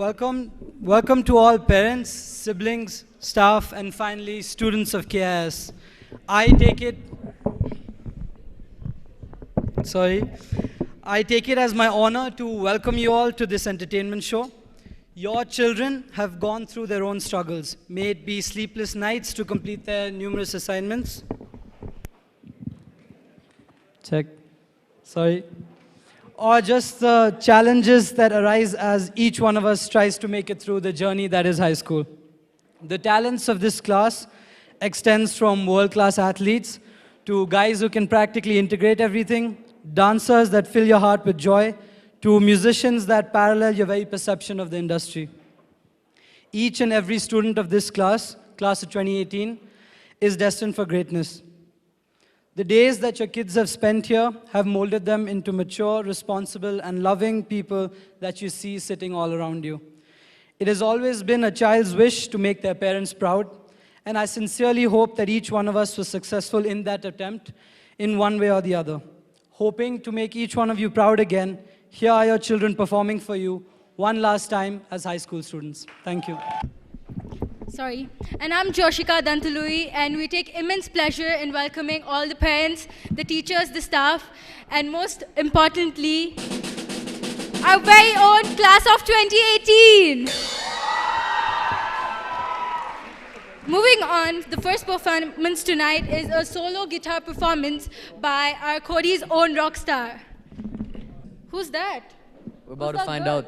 Welcome to all parents, siblings, staff, and finally students of KIS. I take it as my honor to welcome you all to this entertainment show. Your children have gone through their own struggles, may it be sleepless nights to complete their numerous assignments. Or just the challenges that arise as each one of us tries to make it through the journey that is high school. The talents of this class extends from world-class athletes to guys who can practically integrate everything, dancers that fill your heart with joy, to musicians that parallel your very perception of the industry. Each and every student of this class of 2018, is destined for greatness. The days that your kids have spent here have molded them into mature, responsible, and loving people that you see sitting all around you. It has always been a child's wish to make their parents proud, and I sincerely hope that each one of us was successful in that attempt in one way or the other. Hoping to make each one of you proud again, here are your children performing for you one last time as high school students. Thank you. And I'm Joshika Dantalui, and we take immense pleasure in welcoming all the parents, the teachers, the staff, and most importantly, our very own class of 2018. Moving on, the first performance tonight is a solo guitar performance by our Cody's own rock star. Who's that? We're about to find out.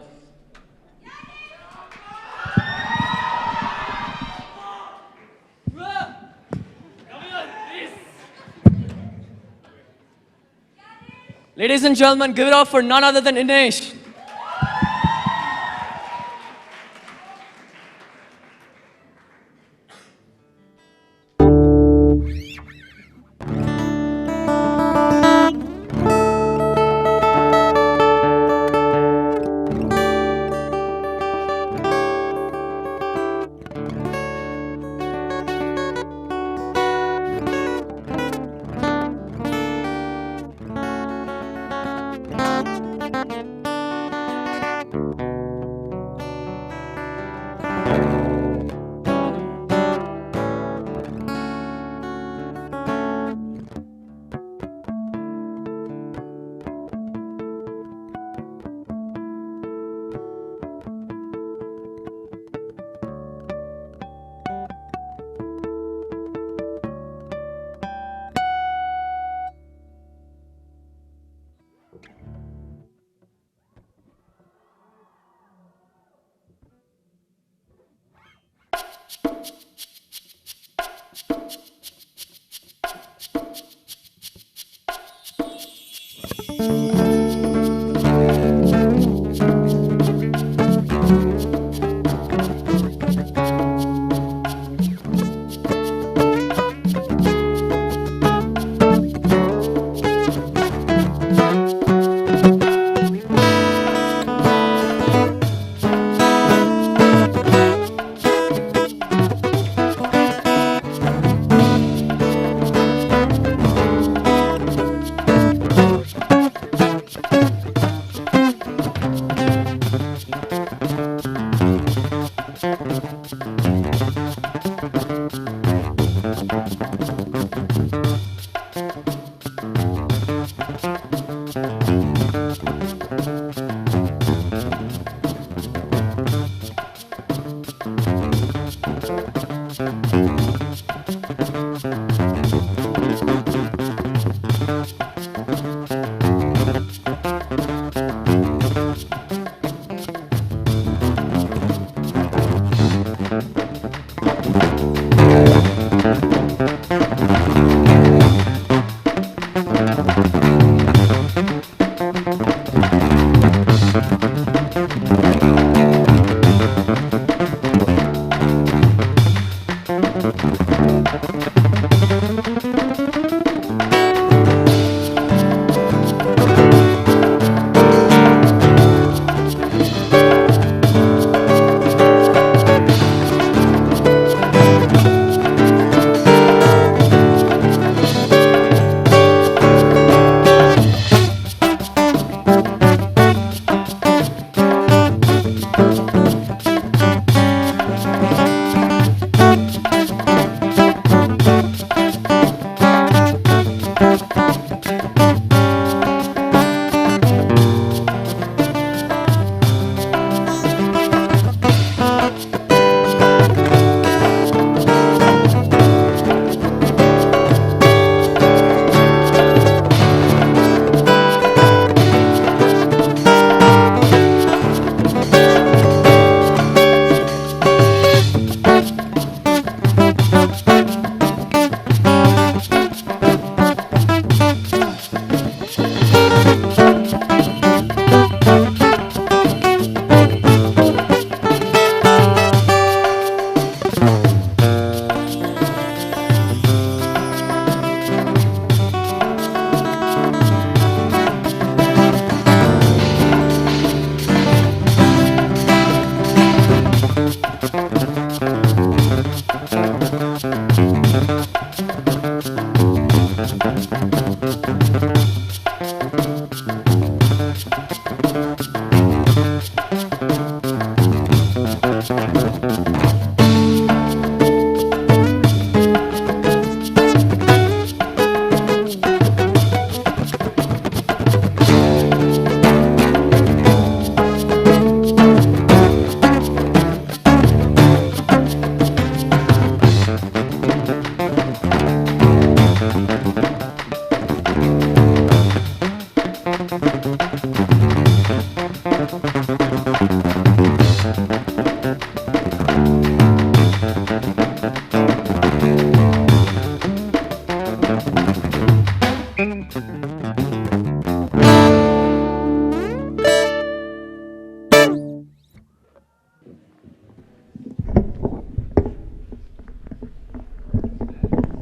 Ladies and gentlemen, give it up for none other than Inesh.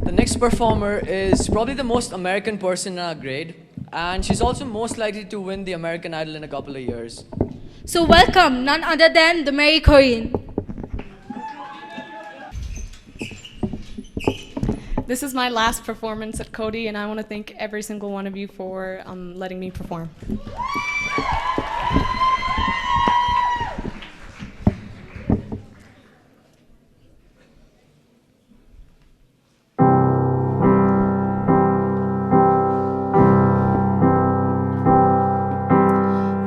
The next performer is probably the most American person in our grade, and she's also most likely to win the American Idol in a couple of years. So welcome, none other than the Mary Korean. This is my last performance at Cody, and I want to thank every single one of you for letting me perform.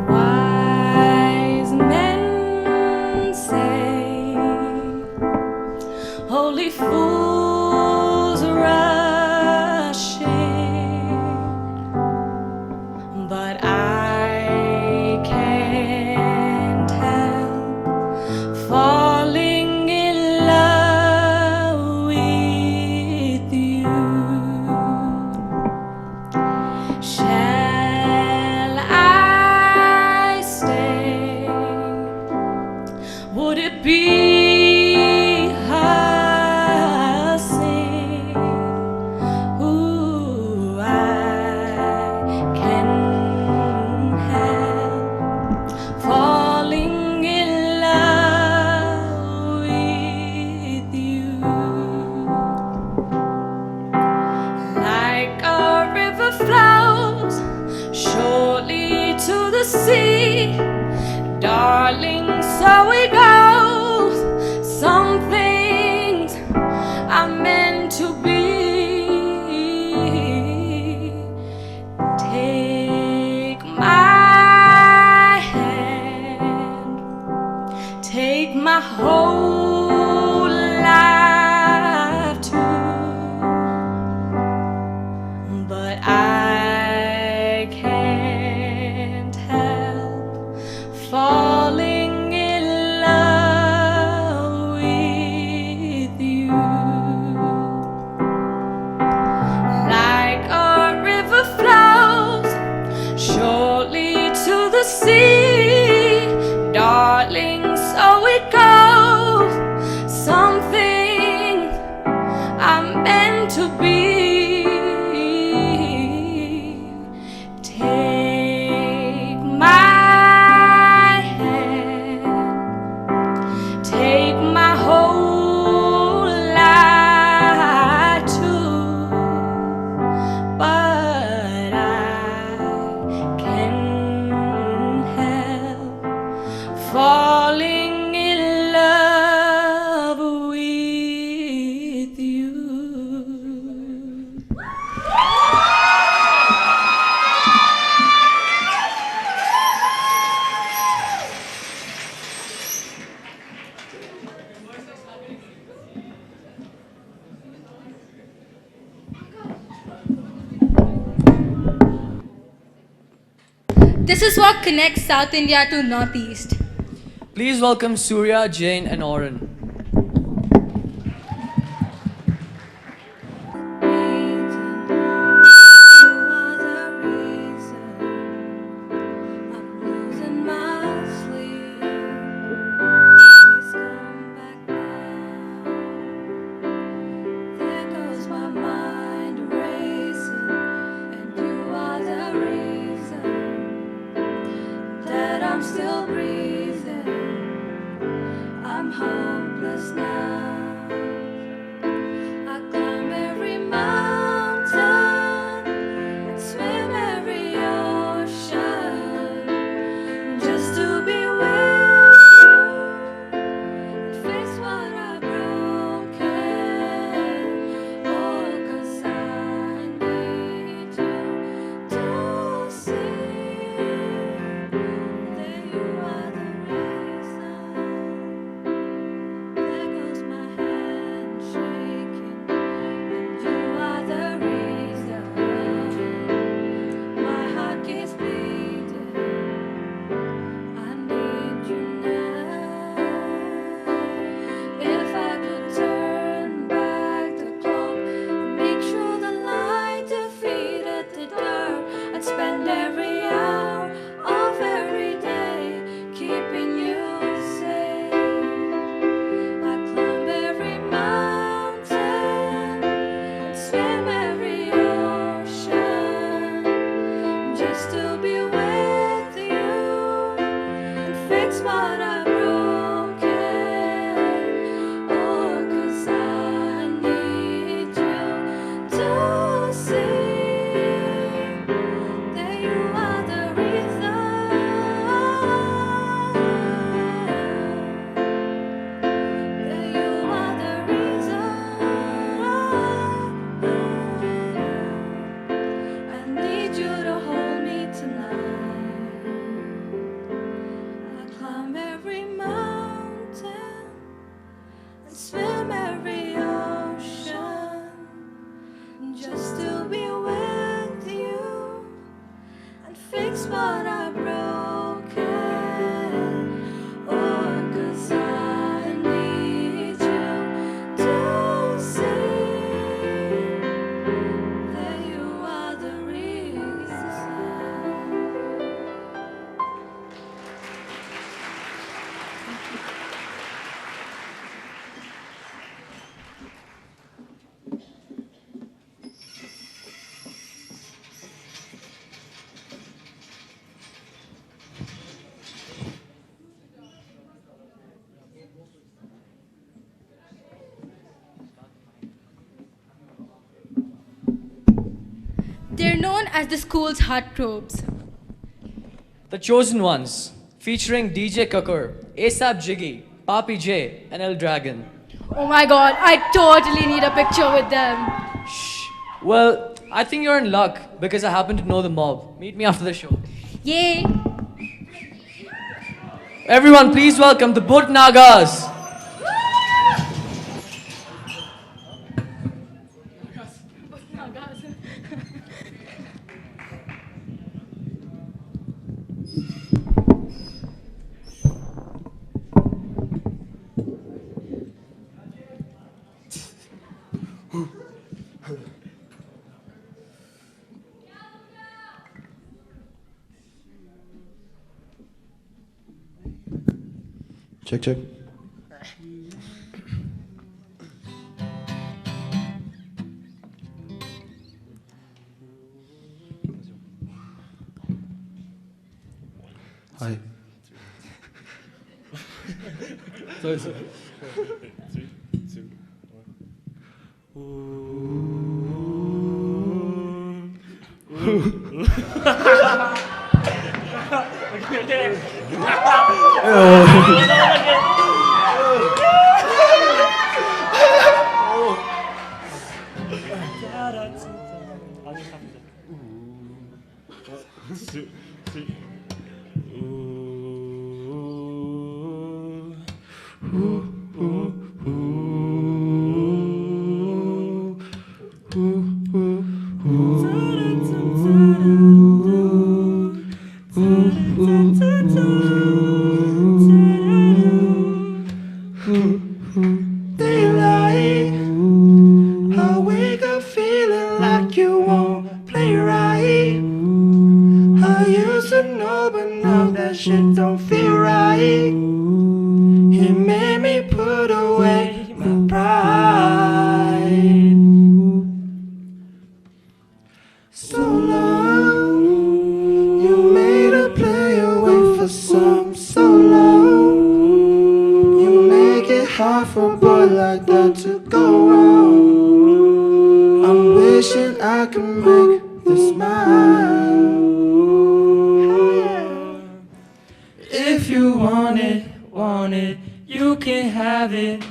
Wise men say, holy fools rush in, but I can't help falling in love with you. Shall I stay? Would it be a sin? Ooh, I can help falling in love with you. Like a river flows surely to the sea, darling, so it goes. Some things are meant to be. Take my hand, take my whole life too, but I can't help falling in love with you. Like a river flows surely to the sea, darling, so it goes. Some things are meant to be. Take my hand, take my whole life too, but I can't help falling in love with you. This is what connects South India to Northeast. Please welcome Surya, Jane, and Oren. I'm still breathing. I'm hopeless now. I climb every mountain, swim every ocean, just to be with you and face what I've broken. Oh, 'cause I need you to see. You are the reason. what I broke it. Or 'cause I need you to see that you are the reason. They're known as the school's heartthrobs. The Chosen Ones, featuring DJ Kakur, ASAP Jiggy, Papi J, and El Dragon. Oh my god, I totally need a picture with them. Shh. Well, I think you're in luck because I happen to know the mob. Meet me after the show. Yay! Everyone, please welcome the Boot Nagas. Check, check. Hi. Daylight, I wake up feeling like you won't play right. I used to know, but now that shit don't feel right. It made me put away my pride. So long, you made a play away for some so long. You make it hard for a boy like that to go wrong. I'm wishing I could make this mine. If you want it, you can have it.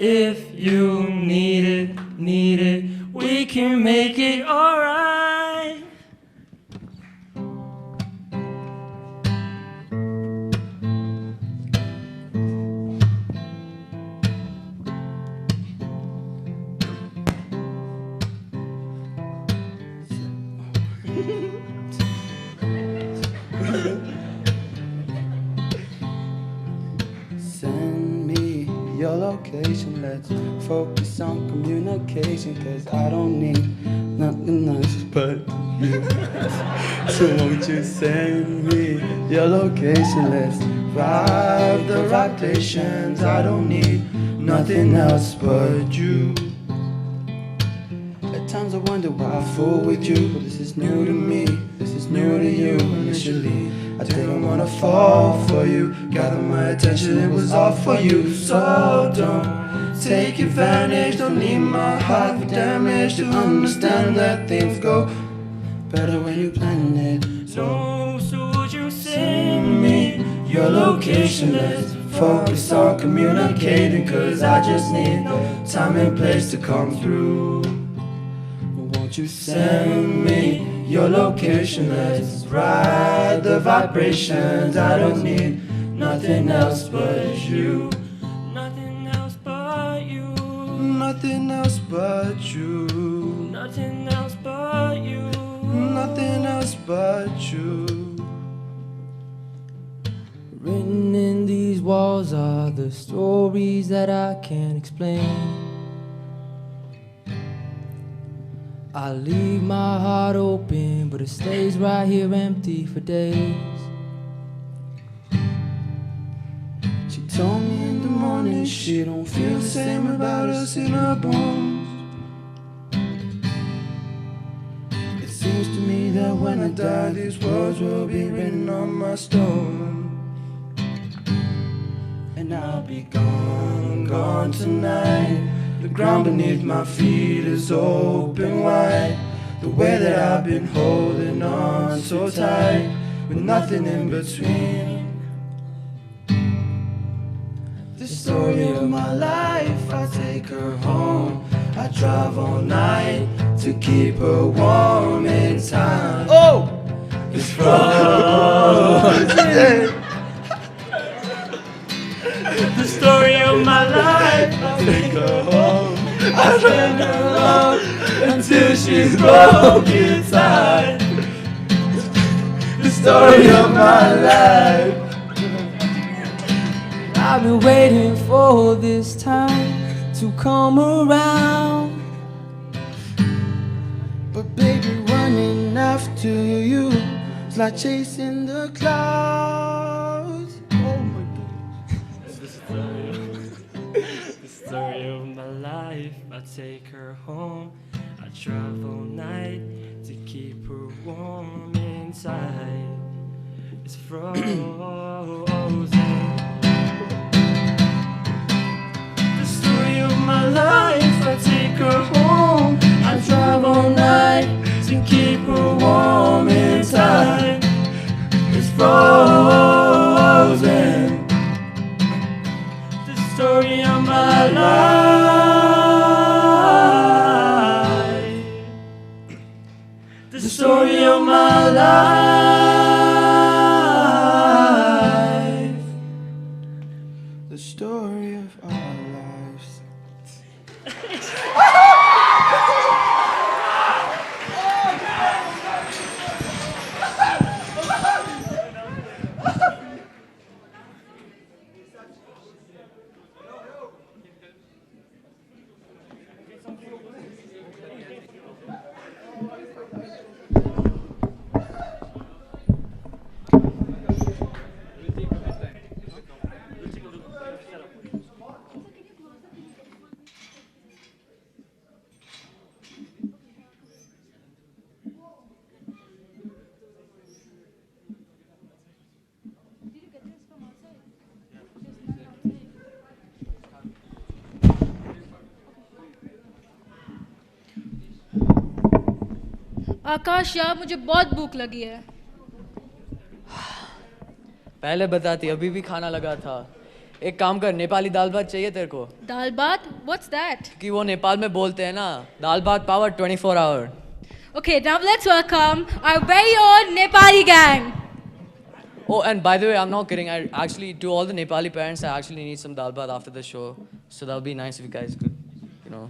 If you need it, we can make it alright. Send me your location, let's focus on communication, cause I don't need nothing else but you. So won't you send me your location, let's ride the vibrations. I don't need nothing else but you. At times I wonder why I fool with you, but this is new to me, this is new to you. Initially I didn't wanna fall for you, gather my attention, it was all for you. So don't take advantage, don't leave my heart for damage. To understand that things go better when you plan it. So would you send me your location, let's focus on communicating, cause I just need time and place to come through. Won't you send me your location, let's ride the vibrations. I don't need nothing else but you. Nothing else but you. Nothing else but you. Nothing else but you. Nothing else but you. of stories that I can't explain. I leave my heart open, but it stays right here empty for days. She told me in the morning she don't feel the same about us in her bones. It seems to me that when I die, these words will be written on my stone. And I'll be gone, gone tonight. The ground beneath my feet is open wide. The way that I've been holding on so tight, with nothing in between. The story of my life, I take her home. I drive all night to keep her warm in time. Oh! It's frozen. The story of my life, I take her home. I turn her on until she's broken inside. The story of my life. I've been waiting for this time to come around. But baby, running after you is like chasing the clouds. Oh my God. The story of my life, I take her home. I drive all night to keep her warm inside. It's frozen. The story of my life, I take her home. I drive all night to keep her warm inside. It's frozen. The story of my life. The story of my life. The story of our lives. आकाश यार मुझे बहुत भूख लगी है. पहले बताती, अभी भी खाना लगा था. एक काम कर, नेपाली दाल भात चाहिए तेरे को? दाल बात? What's that? कि वो नेपाल में बोलते हैं ना, दाल भात power 24 hour. Okay, now let's welcome our very own Nepali gang. Oh, and by the way, I'm not kidding. I actually, to all the Nepali parents, I actually need some dal bhat after the show. So that would be nice if you guys could, you know.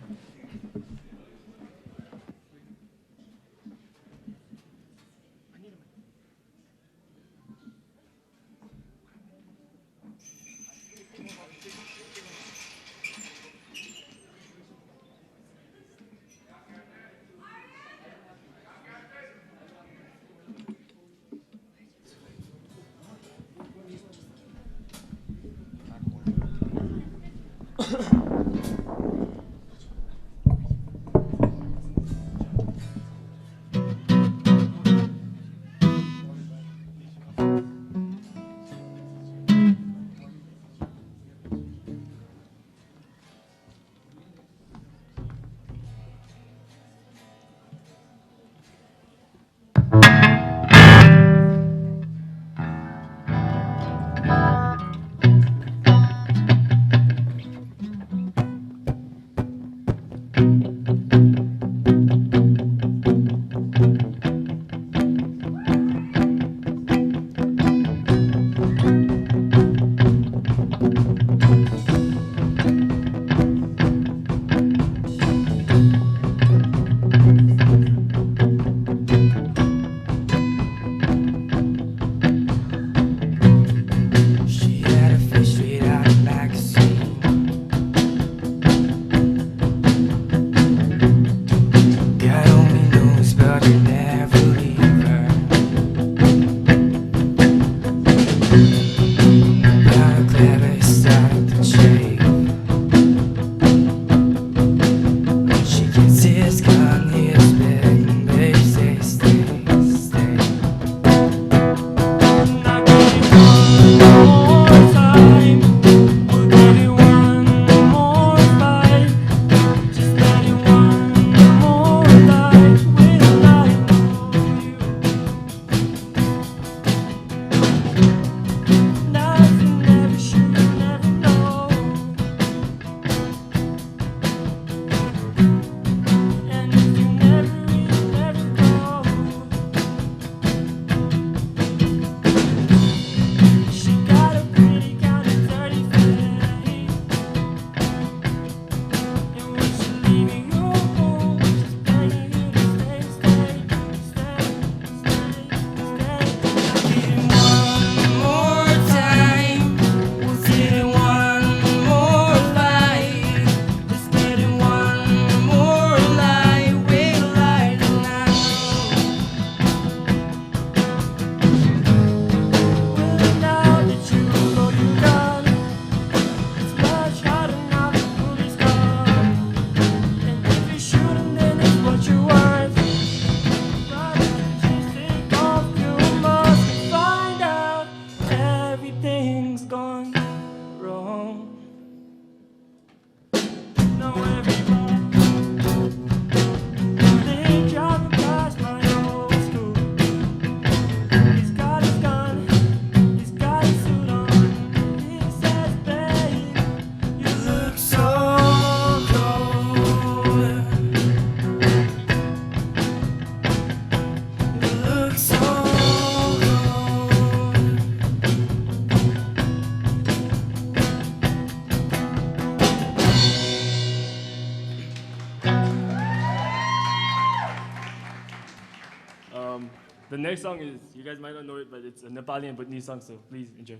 The next song is, you guys might not know it, but it's a Nepali and Bhutanese song, so please enjoy.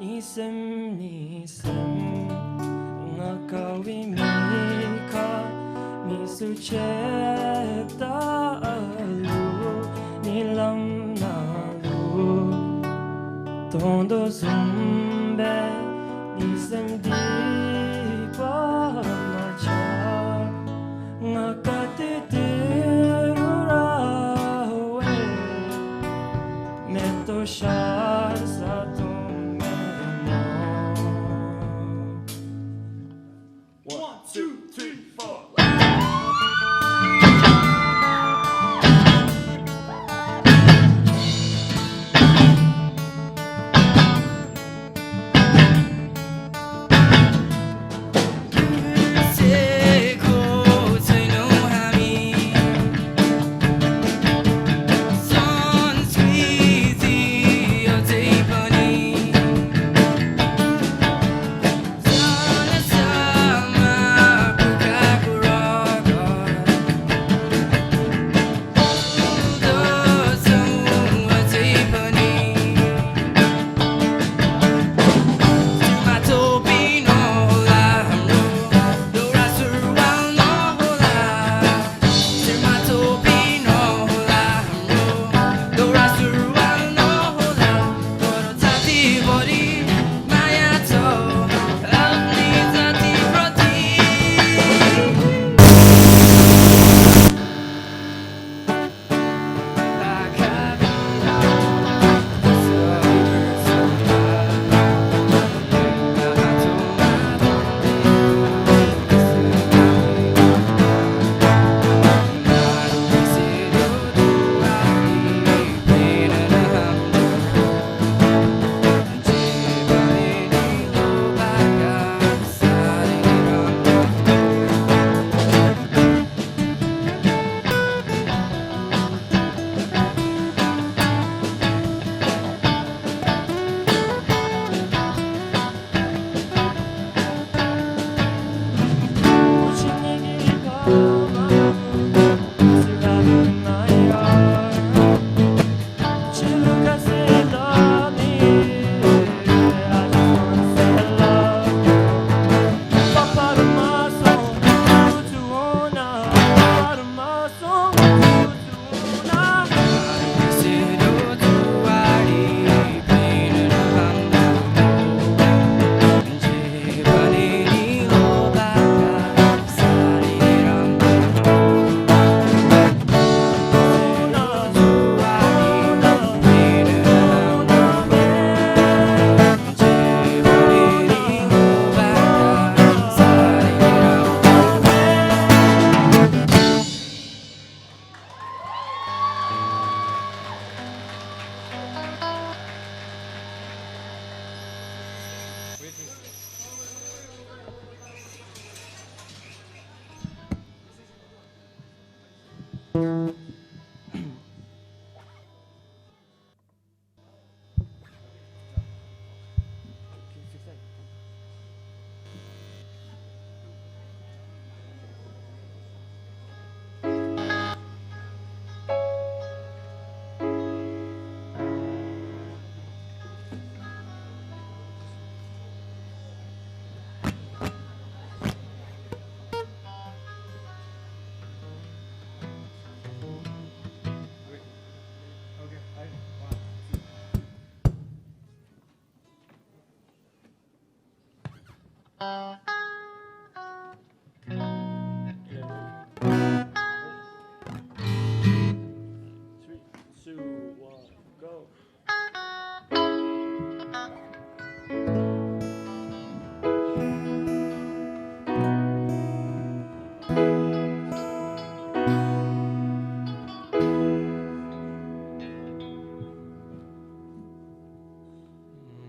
Nisem nisem ngakawi mika misucheta alu nilam nalu tondo zumbe nisem dipa macha ngakati tirurawe meto shar satum. 1, 2, 3, 4.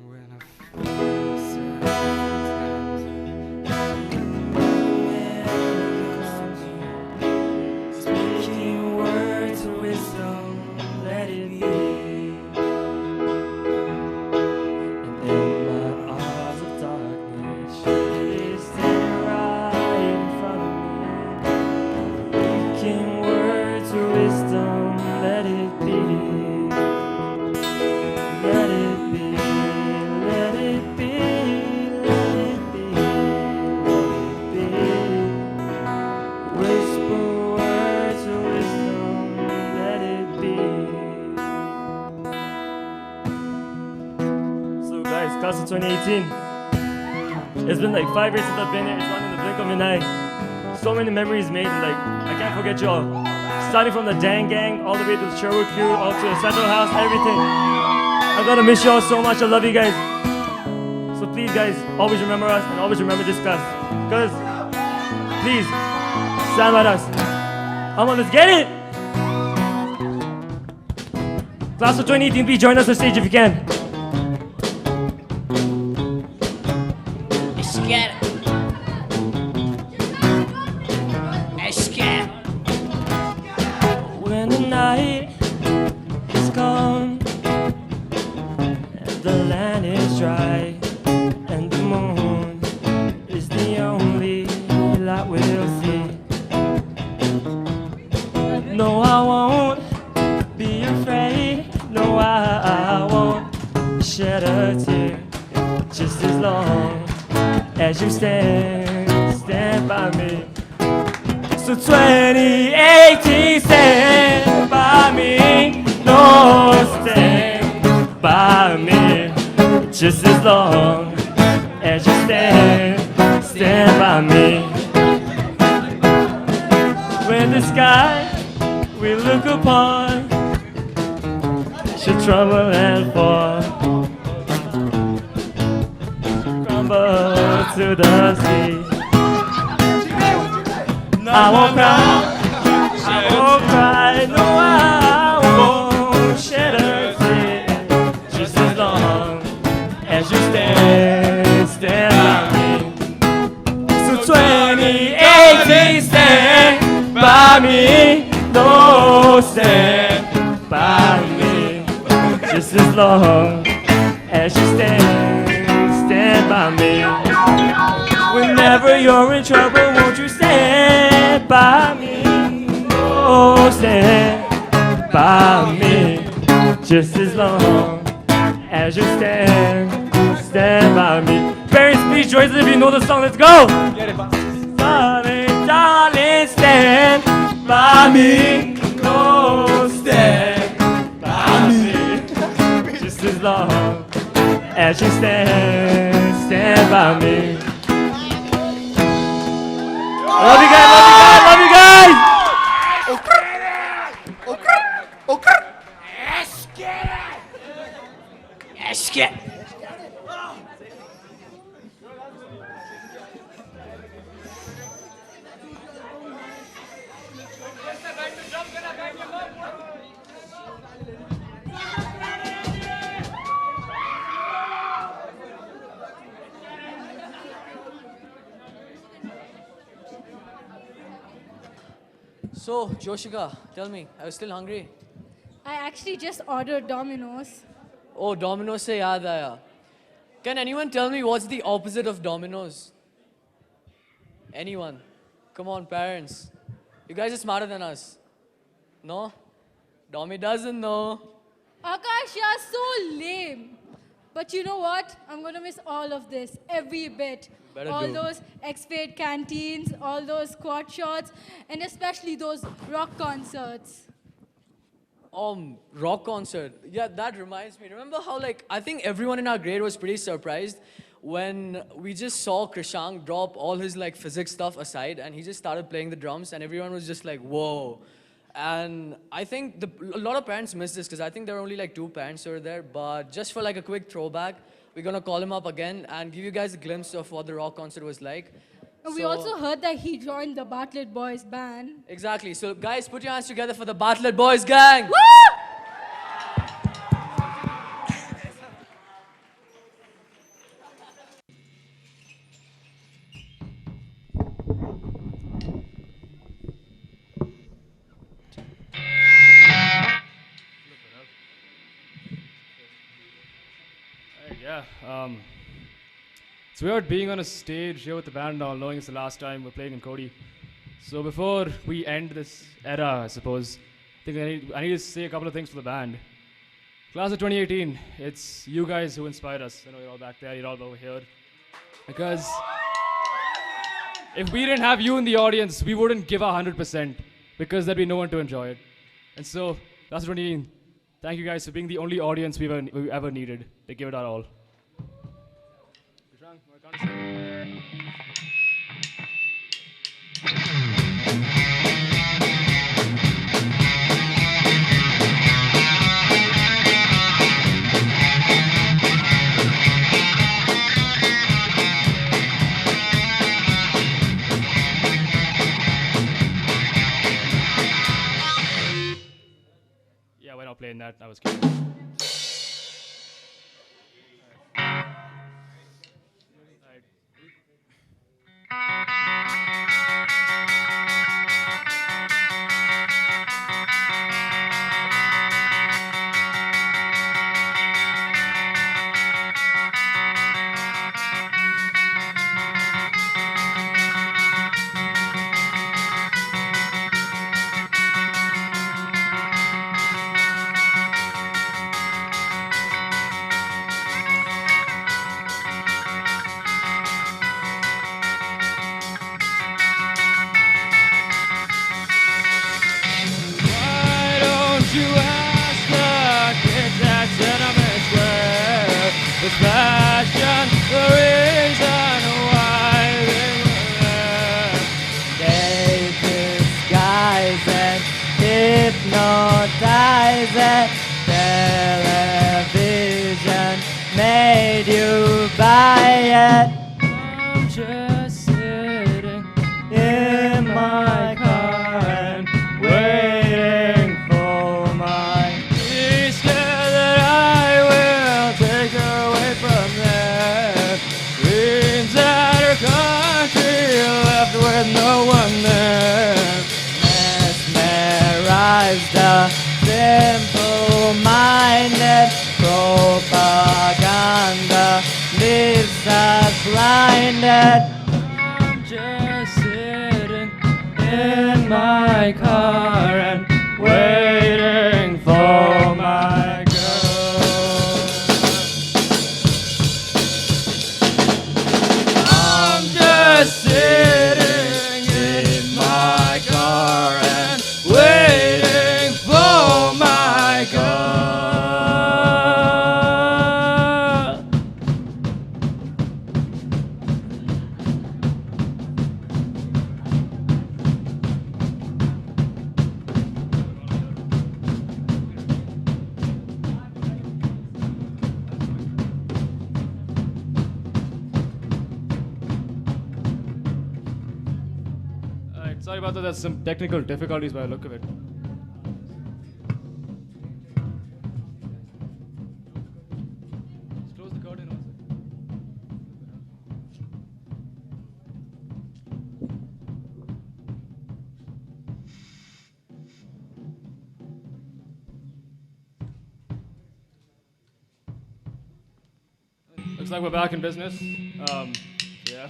When I guys, class of 2018. It's been like 5 years since I've been here. It's gone in the blink of an eye. So many memories made, and like I can't forget y'all. Starting from the Dang Gang, all the way to the Sherwood crew, all to the Central House, everything. I'm gonna miss y'all so much. I love you guys. So please, guys, always remember us and always remember this class. Cause please stand by us. Come on, let's get it. Class of 2018, please join us on stage if you can. Let's get it. Let's get it. When the night is gone and the land is dry and the moon is the only light we'll see. No, I won't be afraid. No, I won't shed a tear. Just as long as you stand by me. So 2018, stand by me. No, stand by me. Just as long as you stand by me. When the sky we look upon should trouble and fall, crumble to the sea. I won't cry, I won't cry, no, I won't shed a tear. Just as long as you stand by me. So 2018, stand by me, no, stand by me. Just as long as you stand by me. Whenever you're in trouble, won't you stand by me? Oh, stand by me. Just as long as you stand by me. Parents, please join us if you know the song. Let's go. Darling, darling, stand by me. Oh, stand by me. Just as long as you stand by me. Love you guys, love you guys, love you guys! Let's get it. So, Joshika, tell me, are you still hungry? I actually just ordered Domino's. Oh, Domino's se yaad aaya. Can anyone tell me what's the opposite of Domino's? Anyone? Come on, parents. You guys are smarter than us. No? Domi doesn't know. Akash, you're so lame. But you know what? I'm gonna miss all of this, every bit. Better all do. those X-Fade canteens, all those quad shots, and especially those rock concerts. Rock concert. Yeah, that reminds me. Remember how, like, I think everyone in our grade was pretty surprised when we just saw Krishang drop all his, like, physics stuff aside and he just started playing the drums and everyone was just like, whoa. And I think a lot of parents missed this because I think there were only like 2 parents who were there. But just for like a quick throwback, we're going to call him up again and give you guys a glimpse of what the rock concert was like. And we also heard that he joined the Bartlett Boys band. Exactly. So guys, put your hands together for the Bartlett Boys gang. Woo! Yeah, it's weird being on a stage here with the band and all, knowing it's the last time we're playing in Cody. So before we end this era, I suppose, I think I need to say a couple of things for the band. Class of 2018, it's you guys who inspired us. I know you're all back there, you're all over here. Because if we didn't have you in the audience, we wouldn't give our 100% because there'd be no one to enjoy it. And so, Class of 2018, thank you guys for being the only audience we ever needed to give it our all. Krishang, we're going to sing. Yeah, we're not playing that. I was kidding. Alright. Why don't you ask the kids at Cinnamon Square? This passion, the reason why they were there. They disguise it, hypnotize it. Television made you buy it. I'm just sitting In my car and waiting for my. She's scared that I will take her away from there. Dreams at her country, left with no one there. Mesmerized the simple-minded. Propaganda leaves us blinded. I'm just sitting in my car and waiting for my girl. I'm just sitting in my car and waiting for my girl. Alright, sorry about that. There's some technical difficulties by the look of it. Just close the curtain also. Looks like we're back in business. Yeah.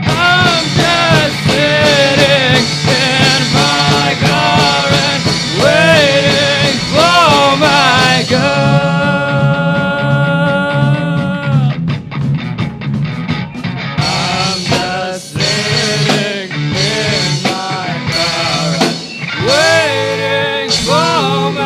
I'm just sitting in my car and waiting for my girl. I'm just sitting in my car and waiting for my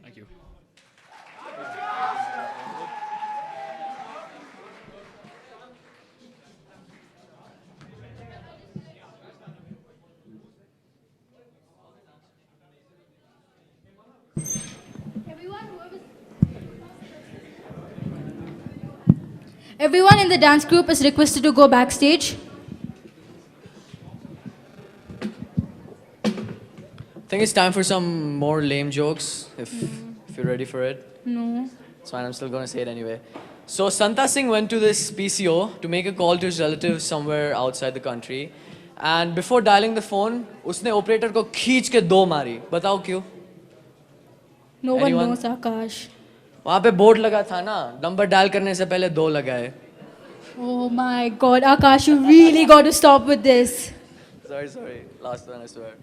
Thank you. Everyone in the dance group is requested to go backstage. Thing think it's time for some more lame jokes, if you're ready for it. No. It's fine, I'm still gonna say it anyway. So Santa Singh went to this PCO to make a call to his relatives somewhere outside the country. And before dialing the phone, उसने operator को खींच के दो मारी. बताओ क्यों? No one Anyone? knows, Akash. वहाँ पे बोर्ड लगा था ना, नंबर डायल करने से पहले दो लगाए. Oh my God, Akash, you really got to stop with this. Sorry. Last one, I swear.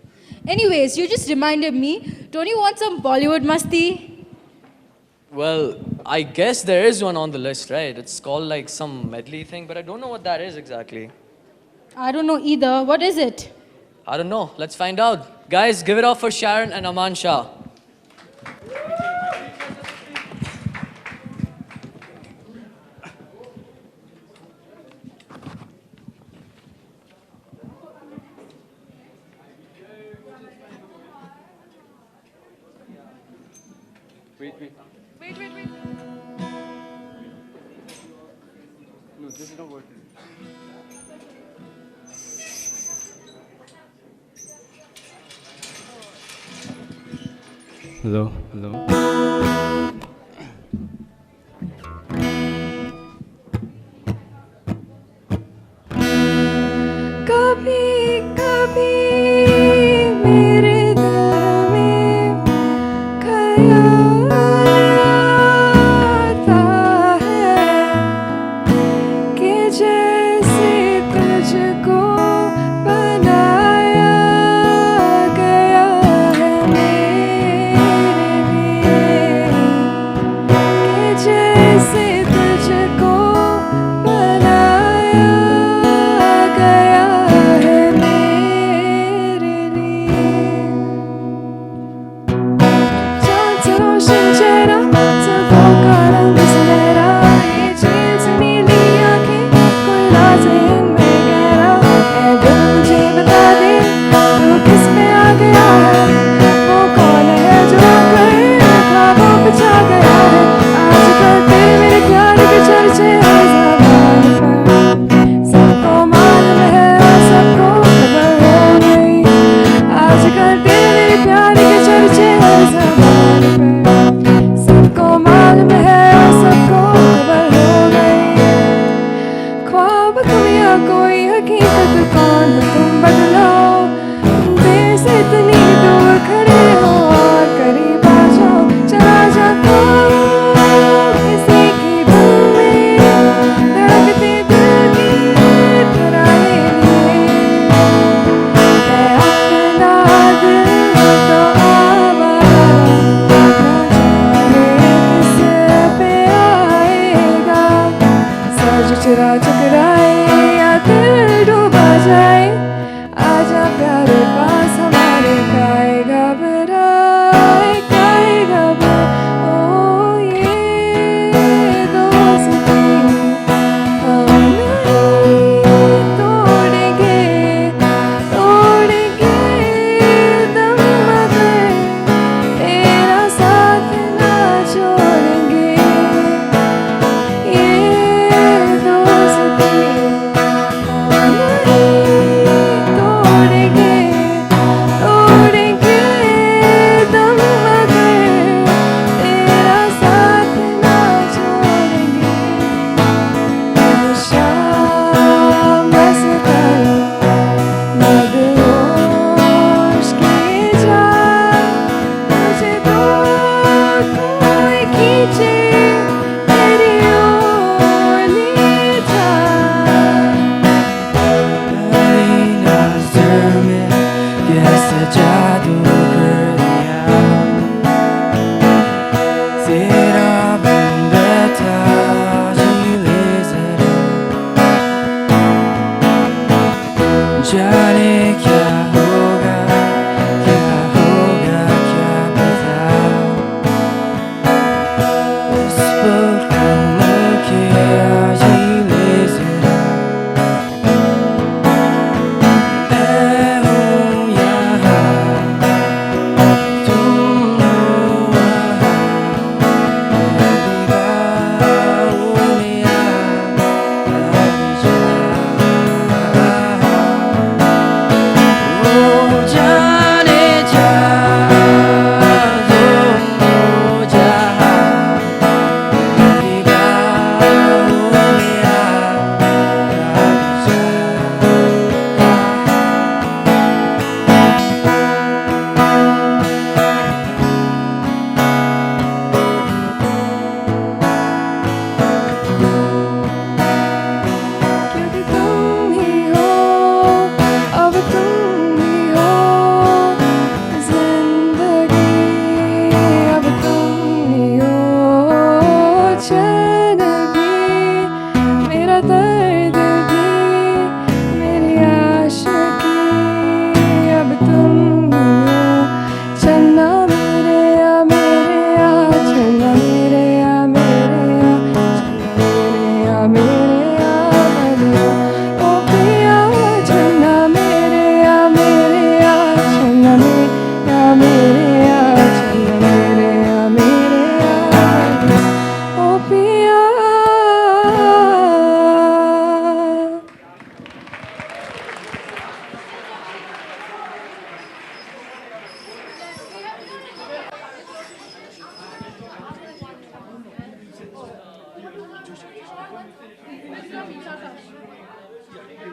Anyways, you just reminded me. Don't you want some Bollywood masti? Well, I guess there is one on the list, right? It's called like some medley thing, but I don't know what that is exactly. I don't know either. What is it? I don't know. Let's find out. Guys, give it up for Sharon and Aman Shah. Wait. Wait. No, this is not working. Hello. कभी कभी मेरे दिल में ख्याल आता है कि जैसे तुझको बनाया गया है मेरे लिए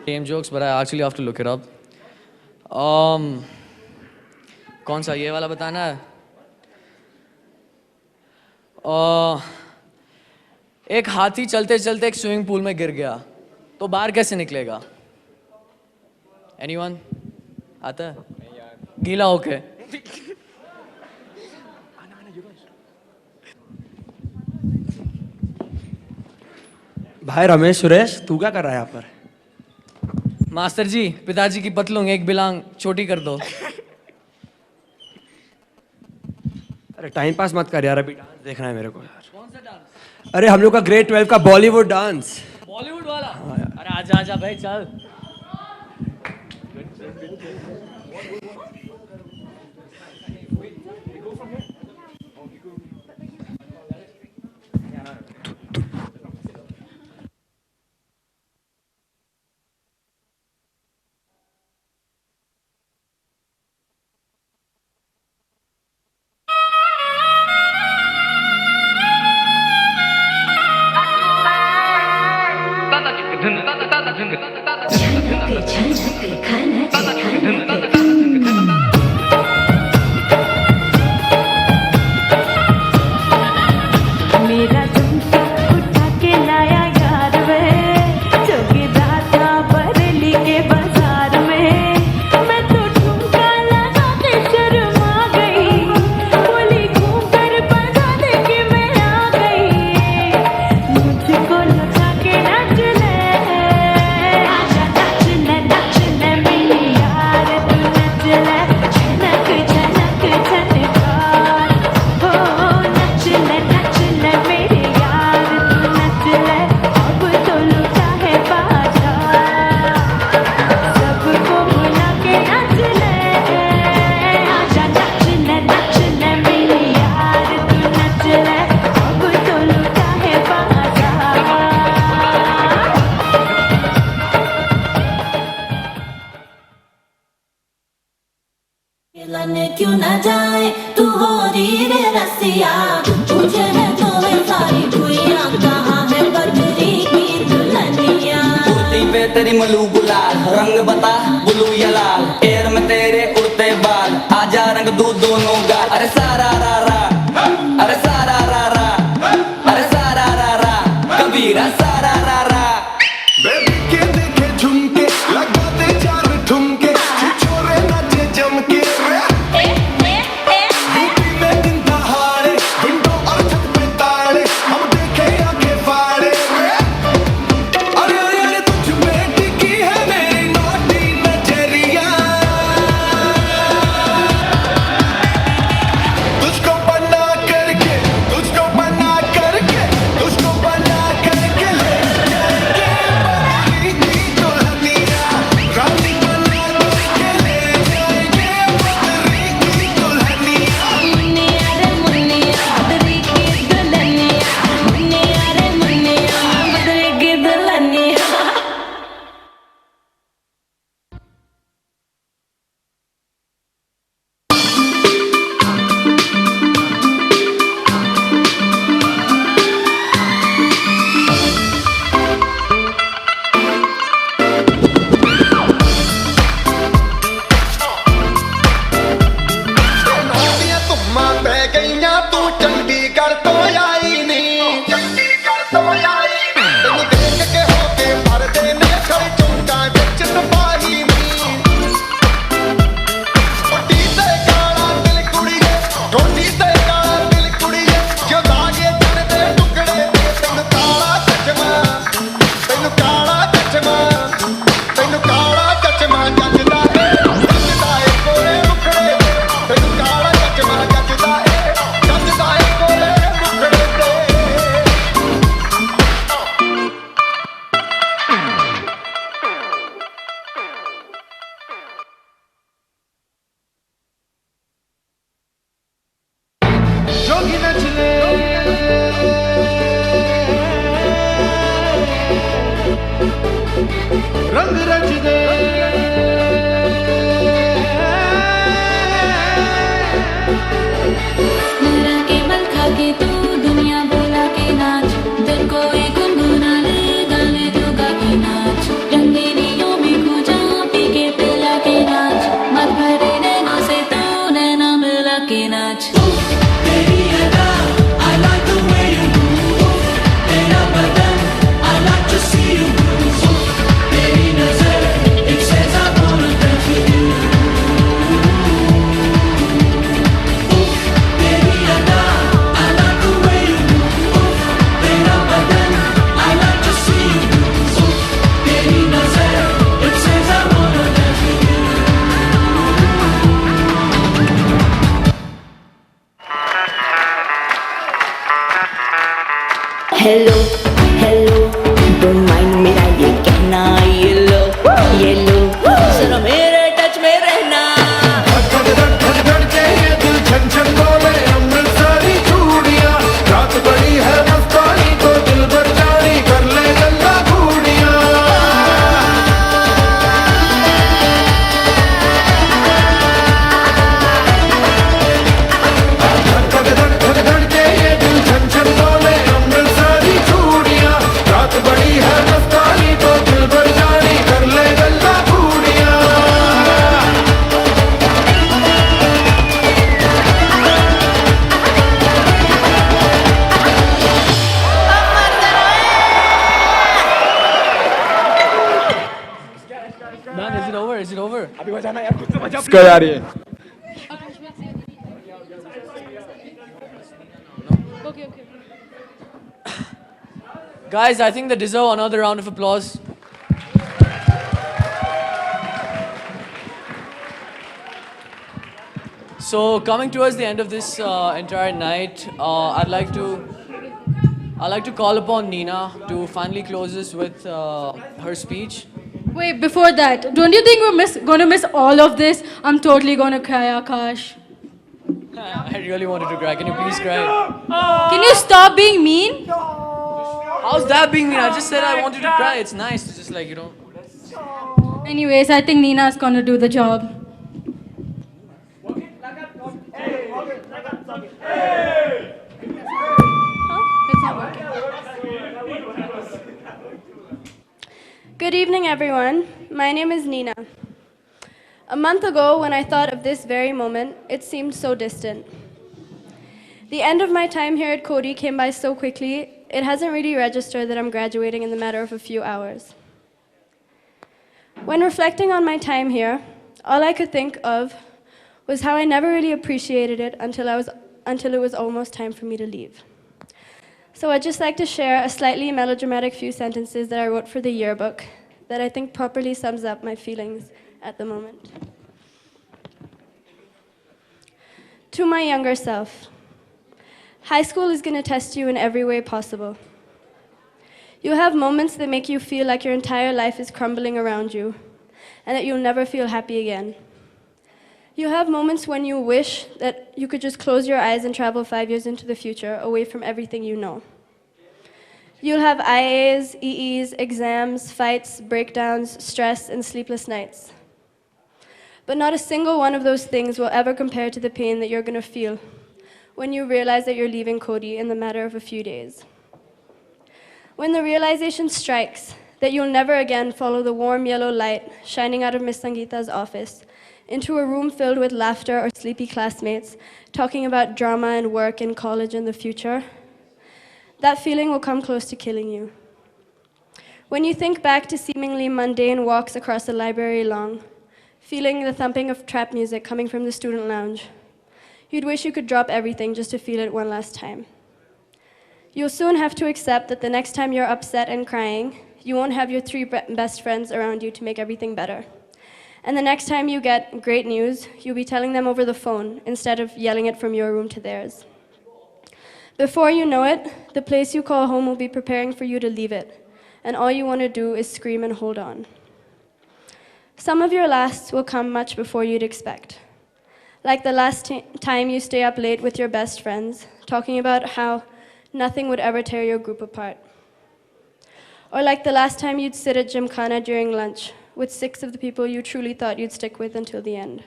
Lame jokes, but I actually have to look it up. कौन सा ये वाला बताना है? एक हाथी चलते चलते एक स्विमिंग पूल में गिर गया, तो बाहर कैसे निकलेगा? Anyone? आता है? गीला होके. भाई रमेश सुरेश, तू क्या कर रहा है यहाँ पर? मास्टर जी, पिताजी की पतलून एक बिलांग छोटी कर दो. अरे टाइम पास मत कर यार, अभी डांस देखना है मेरे को यार. कौन सा डांस? अरे हम लोग का ग्रेड 12 का बॉलीवुड डांस. बॉलीवुड वाला? अरे आजा आजा भाई चल. क्यों न जाए तू हो री रे रसिया, तुझे है जो है सारी दुनिया, कहाँ है बजरी की दुल्हनिया? कुर्ती पे तेरी मलू गुलाल, रंग बता बुलू या लाल, पैर में तेरे उड़ते बाल, आजा रंग दू दोनों गाल. अरे सारा रा रा, अरे सारा रा रा, अरे सारा रा रा, कबीरा सारा रा रा. बेबी के देखे झुमके, लगाते चार ठुमके, छोरे नाचे जमके. रंगीनियों तेरी अदा, I like the way you move. तेरा बदन, I like to see you move. तेरी नजर, it says I wanna dance with you. तेरी अदा, I like the way you move. तेरा बदन, I like to see you move. तेरी नजर, it says I wanna dance with you. Hello hello don't mind मेरा ये कहना, ये लो जरा मेरे टच में रहना. धड़ धड़ धड़ धड़ के ये दिल छन छन बोले अमृतसरी चूड़ियां. रात बड़ी है मस्तानी तो दिल भर जानी कर ले गल्ला घूड़ियां. धड़ धड़ धड़ धड़ के ये दिल छन छन बोले अमृतसरी चूड़ियां. रात बड़ी है मस्तानी तो दिल भर जानी कर ले गल्ला घूड़ियां. Man, is it over? Is it over? स्कर आ रही है. Guys, I think they deserve another round of applause. So, coming towards the end of this entire night, I'd like to call upon Nina to finally close this with her speech. Wait, before that, don't you think we're gonna miss all of this? I'm totally gonna cry, Akash. I really wanted to cry. Can you please cry? Can you stop being mean? How's that being mean? I just said I wanted to cry. It's nice to just like, you know. Anyways, I think Nina's gonna do the job. It's not working. Good evening, everyone. My name is Nina. A month ago, when I thought of this very moment, it seemed so distant. The end of my time here at Cody came by so quickly, it hasn't really registered that I'm graduating in the matter of a few hours. When reflecting on my time here, all I could think of was how I never really appreciated it until it was almost time for me to leave. So I'd just like to share a slightly melodramatic few sentences that I wrote for the yearbook that I think properly sums up my feelings at the moment. To my younger self, high school is going to test you in every way possible. You'll have moments that make you feel like your entire life is crumbling around you and that you'll never feel happy again. You'll have moments when you wish that you could just close your eyes and travel 5 years into the future away from everything you know. You'll have IAs, EEs, exams, fights, breakdowns, stress, and sleepless nights. But not a single one of those things will ever compare to the pain that you're going to feel when you realize that you're leaving Cody in the matter of a few days. When the realization strikes that you'll never again follow the warm yellow light shining out of Miss Sangeeta's office into a room filled with laughter or sleepy classmates talking about drama and work and college and the future, that feeling will come close to killing you. When you think back to seemingly mundane walks across the library lawn, feeling the thumping of trap music coming from the student lounge, you'd wish you could drop everything just to feel it one last time. You'll soon have to accept that the next time you're upset and crying, you won't have your three best friends around you to make everything better. And the next time you get great news, you'll be telling them over the phone instead of yelling it from your room to theirs. Before you know it, the place you call home will be preparing for you to leave it, and all you want to do is scream and hold on. Some of your lasts will come much before you'd expect. Like the last time you stay up late with your best friends, talking about how nothing would ever tear your group apart. Or like the last time you'd sit at Gymkhana during lunch with 6 of the people you truly thought you'd stick with until the end.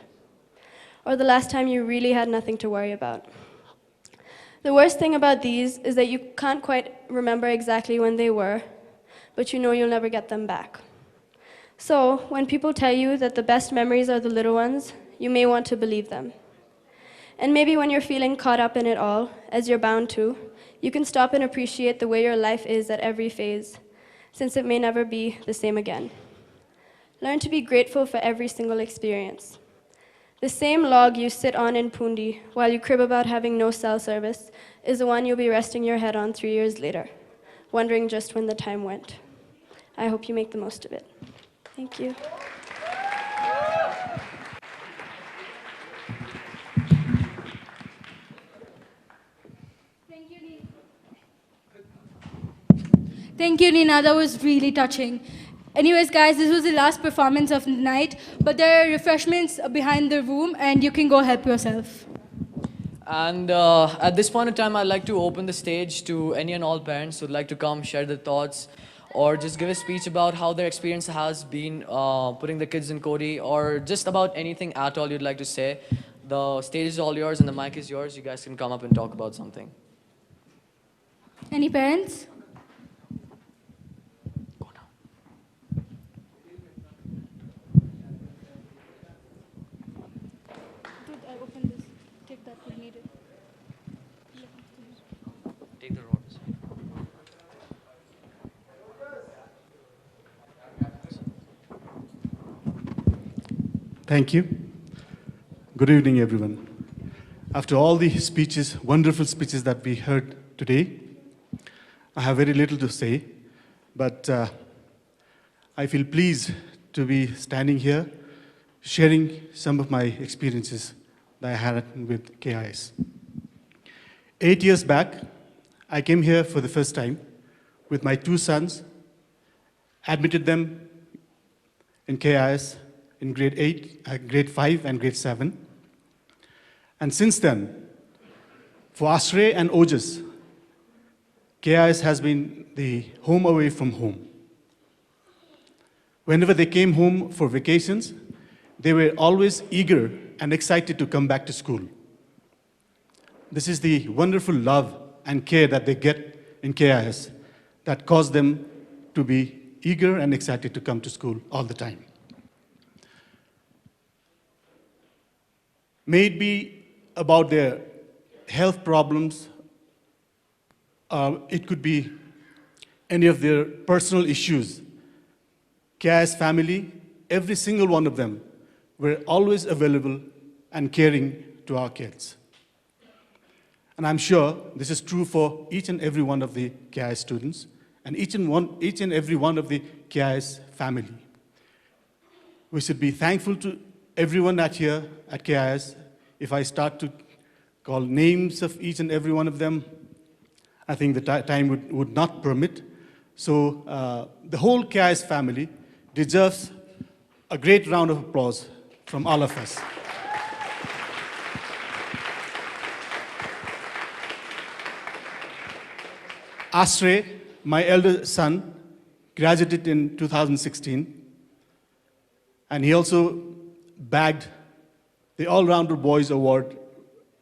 Or the last time you really had nothing to worry about. The worst thing about these is that you can't quite remember exactly when they were, but you know you'll never get them back. So, when people tell you that the best memories are the little ones, you may want to believe them. And maybe when you're feeling caught up in it all, as you're bound to, you can stop and appreciate the way your life is at every phase, since it may never be the same again. Learn to be grateful for every single experience. The same log you sit on in Pundi while you crib about having no cell service is the one you'll be resting your head on 3 years later, wondering just when the time went. I hope you make the most of it. Thank you. Thank you, Nina. That was really touching. Anyways, guys, this was the last performance of the night, but there are refreshments behind the room, and you can go help yourself. And at this point in time, I'd like to open the stage to any and all parents who'd like to come share their thoughts or just give a speech about how their experience has been putting the kids in Cody, or just about anything at all you'd like to say. The stage is all yours and the mic is yours. You guys can come up and talk about something. Any parents? Take the rods. Thank you. Good evening, everyone. After all the speeches, wonderful speeches that we heard today, I have very little to say, but I feel pleased to be standing here, sharing some of my experiences that I had with KIS. 8 years back, I came here for the first time with my 2 sons, admitted them in KIS in grade 5 and grade 7. And since then, for Ashrey and Ojas, KIS has been the home away from home. Whenever they came home for vacations, they were always eager and excited to come back to school. This is the wonderful love and care that they get in KIS that cause them to be eager and excited to come to school all the time. May it be about their health problems, it could be any of their personal issues. KIS family, every single one of them, were always available and caring to our kids. And I'm sure this is true for each and every one of the KIS students and each and every one of the KIS family. We should be thankful to everyone here at KIS. If I start to call names of each and every one of them, I think the time would not permit. So the whole KIS family deserves a great round of applause from all of us. Ashrey, my elder son, graduated in 2016, and he also bagged the All-Rounder Boys Award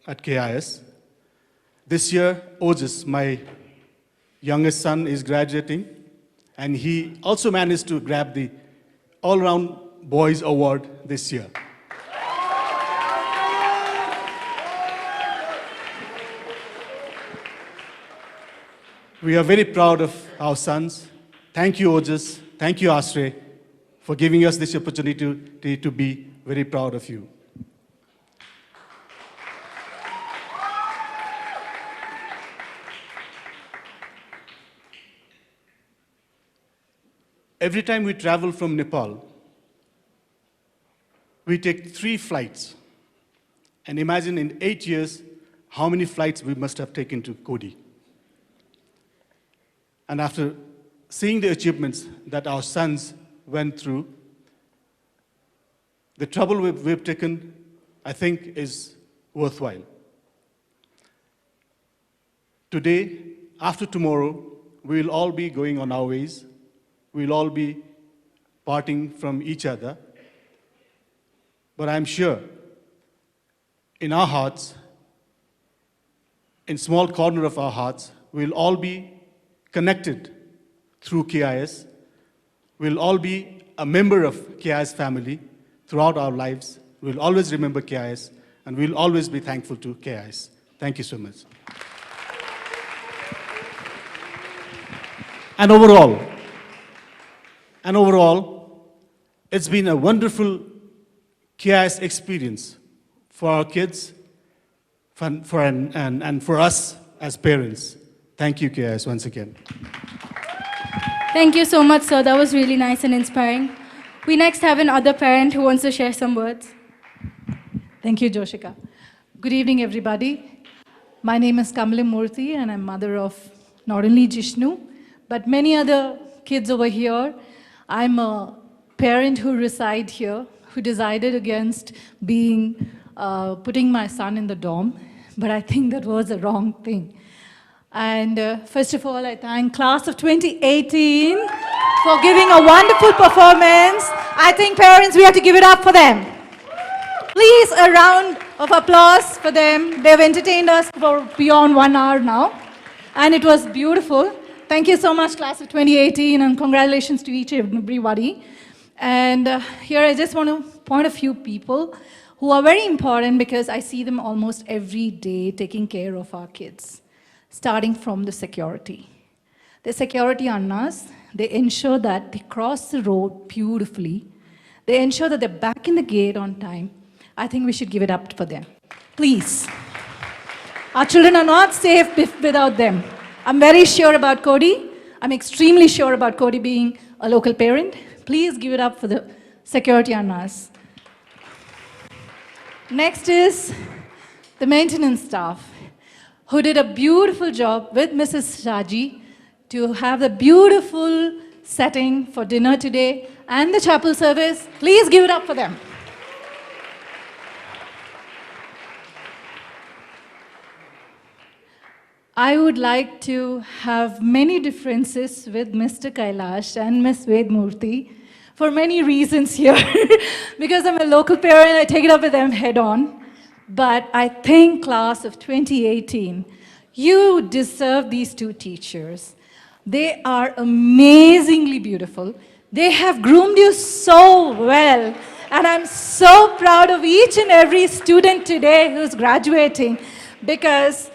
at KIS. This year, Ojas, my youngest son, is graduating, and he also managed to grab the All-Round Boys Award this year. We are very proud of our sons. Thank you, Ojas. Thank you, Ashrey, for giving us this opportunity to be very proud of you. Every time we travel from Nepal, we take 3 flights. And imagine in 8 years, how many flights we must have taken to Cody. And after seeing the achievements that our sons went through, the trouble we've taken, I think, is worthwhile. Today, after tomorrow, we'll all be going on our ways. We'll all be parting from each other. But I'm sure in our hearts, in small corner of our hearts, we'll all be connected through KIS. We'll all be a member of KIS family throughout our lives. We'll always remember KIS, And we'll always be thankful to KIS. Thank you so much. And overall, it's been a wonderful KIS experience for our kids and for us as parents. Thank you, KIS, once again. Thank you so much, sir. That was really nice and inspiring. We next have another parent who wants to share some words. Thank you, Joshika. Good evening, everybody. My name is Kamala Murthy, and I'm mother of not only Jishnu, but many other kids over here. I'm a parent who reside here, who decided against putting my son in the dorm, but I think that was a wrong thing. And first of all, I thank class of 2018 for giving a wonderful performance. I think parents, we have to give it up for them. Please, a round of applause for them. They've entertained us for beyond 1 hour now, and it was beautiful. Thank you so much, class of 2018, and congratulations to each and everybody. And here I just want to point a few people who are very important because I see them almost every day taking care of our kids, starting from the security. The security annas, they ensure that they cross the road beautifully. They ensure that they're back in the gate on time. I think we should give it up for them. Please. Our children are not safe without them. I'm very sure about Cody. I'm extremely sure about Cody being a local parent. Please give it up for the security annas. Next is the maintenance staff, who did a beautiful job with Mrs. Shaji to have the beautiful setting for dinner today and the chapel service. Please give it up for them. I would like to have many differences with Mr. Kailash and Ms. Vedmurthy for many reasons here. Because I'm a local parent, I take it up with them head on. But I think class of 2018, you deserve these two teachers. They are amazingly beautiful. They have groomed you so well. And I'm so proud of each and every student today who's graduating, because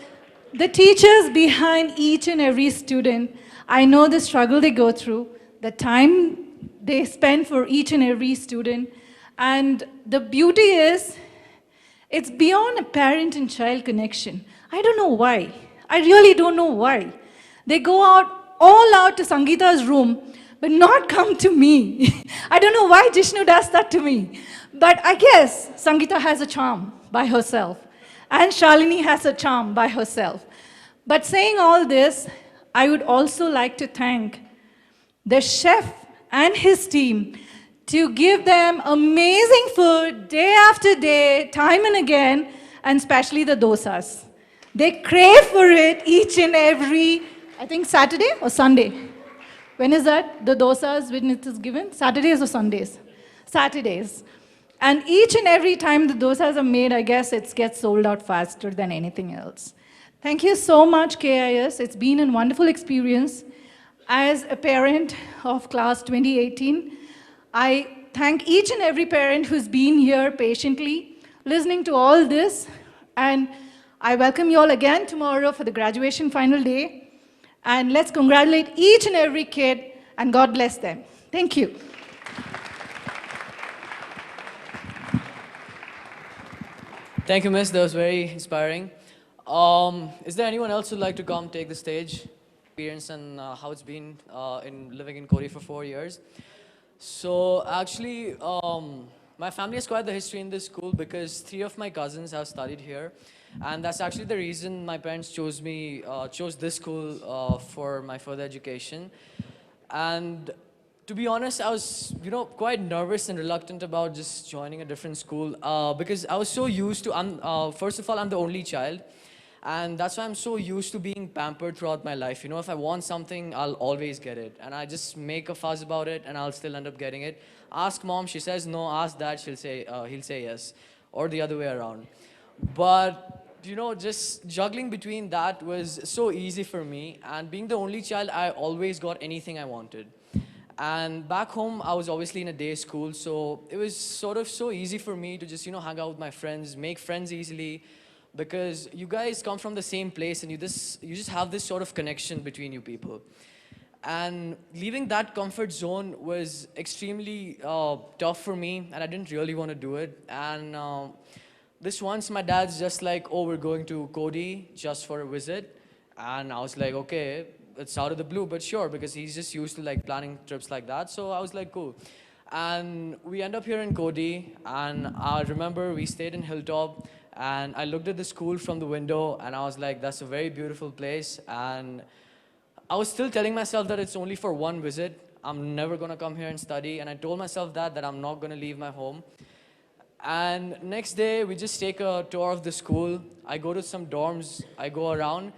the teachers behind each and every student, I know the struggle they go through, the time they spend for each and every student. And the beauty is, it's beyond a parent and child connection. I don't know why. I really don't know why. They go all out to Sangeeta's room, but not come to me. I don't know why Jishnu does that to me. But I guess Sangeeta has a charm by herself, and Shalini has a charm by herself. But saying all this, I would also like to thank the chef and his team to give them amazing food day after day, time and again, and especially the dosas. They crave for it each and every, I think Saturday or Sunday. When is that? The dosas, when it is given? Saturdays or Sundays? Saturdays. And each and every time the dosas are made, I guess it gets sold out faster than anything else. Thank you so much, KIS. It's been a wonderful experience. As a parent of class 2018, I thank each and every parent who's been here patiently, listening to all this. And I welcome you all again tomorrow for the graduation final day. And let's congratulate each and every kid, and God bless them. Thank you. Thank you, Miss. That was very inspiring. Is there anyone else who'd like to come take the stage? Experience and how it's been in living in Korea for 4 years. So actually, my family has quite the history in this school because 3 of my cousins have studied here. And that's actually the reason my parents chose this school for my further education. And to be honest, I was, quite nervous and reluctant about just joining a different school because I was so used to, first of all, I'm the only child. And that's why I'm so used to being pampered throughout my life. If I want something, I'll always get it. And I just make a fuss about it and I'll still end up getting it. Ask mom, she says no. Ask dad, he'll say yes. Or the other way around. But just juggling between that was so easy for me. And being the only child, I always got anything I wanted. And back home, I was obviously in a day school, so it was sort of so easy for me to just, hang out with my friends, make friends easily, because you guys come from the same place and you just have this sort of connection between you people. And leaving that comfort zone was extremely tough for me, and I didn't really want to do it. And this once, my dad's just like, oh, we're going to Cody just for a visit. And I was like, okay, it's out of the blue, but sure, because he's just used to like planning trips like that. So I was like, cool. And we end up here in Cody, and I remember we stayed in Hilltop, and I looked at the school from the window, and I was like, that's a very beautiful place. And I was still telling myself that it's only for one visit. I'm never gonna come here and study. And I told myself that I'm not gonna leave my home. And next day, we just take a tour of the school. I go to some dorms, I go around.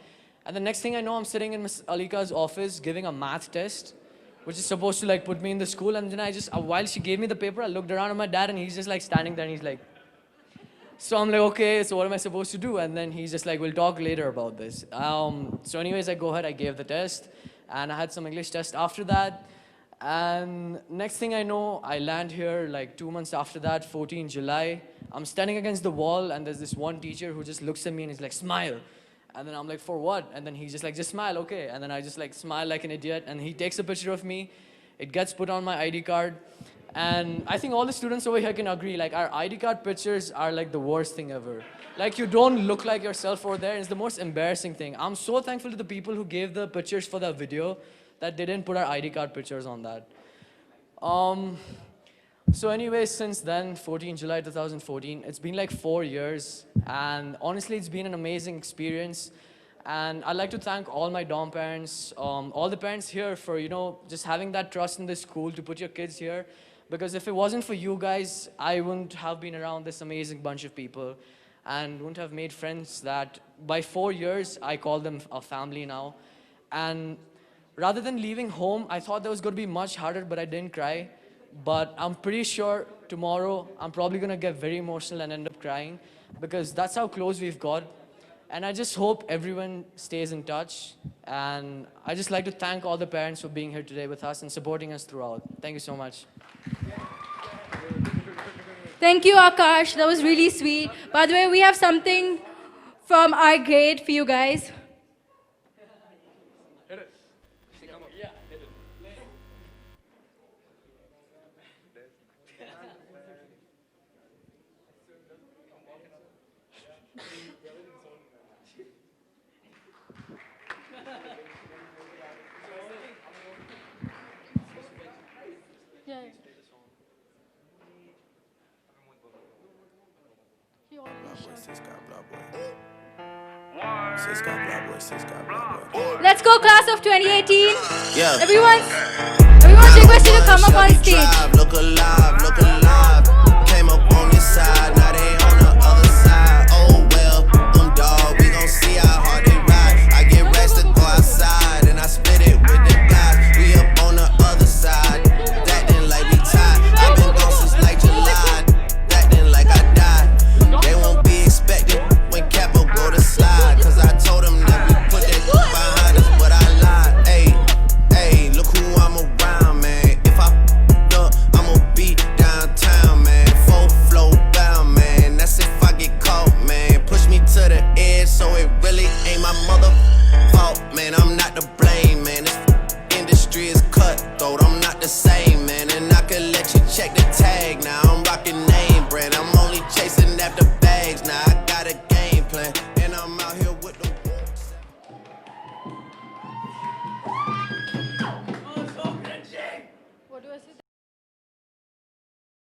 And the next thing I know, I'm sitting in Miss Alika's office giving a math test, which is supposed to like put me in the school. And then while she gave me the paper, I looked around at my dad, and he's just like standing there, and he's like, so I'm like, okay, so what am I supposed to do? And then he's just like, we'll talk later about this. So anyways, I go ahead, I gave the test, and I had some English test after that. And next thing I know, I land here like 2 months after that, 14 July. I'm standing against the wall, and there's this one teacher who just looks at me and he's like, smile. And then I'm like, for what? And then he's just like, just smile, okay. And then I just like smile like an idiot, and he takes a picture of me. It gets put on my ID card. And I think all the students over here can agree, like our ID card pictures are like the worst thing ever. Like you don't look like yourself over there. It's the most embarrassing thing. I'm so thankful to the people who gave the pictures for that video that they didn't put our ID card pictures on that. So anyways, since then, 14 July 2014, it's been like 4 years. And honestly, it's been an amazing experience. And I'd like to thank all my dorm parents, all the parents here for, just having that trust in this school to put your kids here. Because if it wasn't for you guys, I wouldn't have been around this amazing bunch of people and wouldn't have made friends that by 4 years, I call them a family now. And rather than leaving home, I thought that was going to be much harder, but I didn't cry. But I'm pretty sure tomorrow, I'm probably going to get very emotional and end up crying because that's how close we've got. And I just hope everyone stays in touch. And I just like to thank all the parents for being here today with us and supporting us throughout. Thank you so much. Thank you, Akash. That was really sweet. By the way, we have something from our grade for you guys. Let's go, class of 2018. Yeah. Everyone's requested to come up on stage. Look alive, look alive. Came up on this side, now they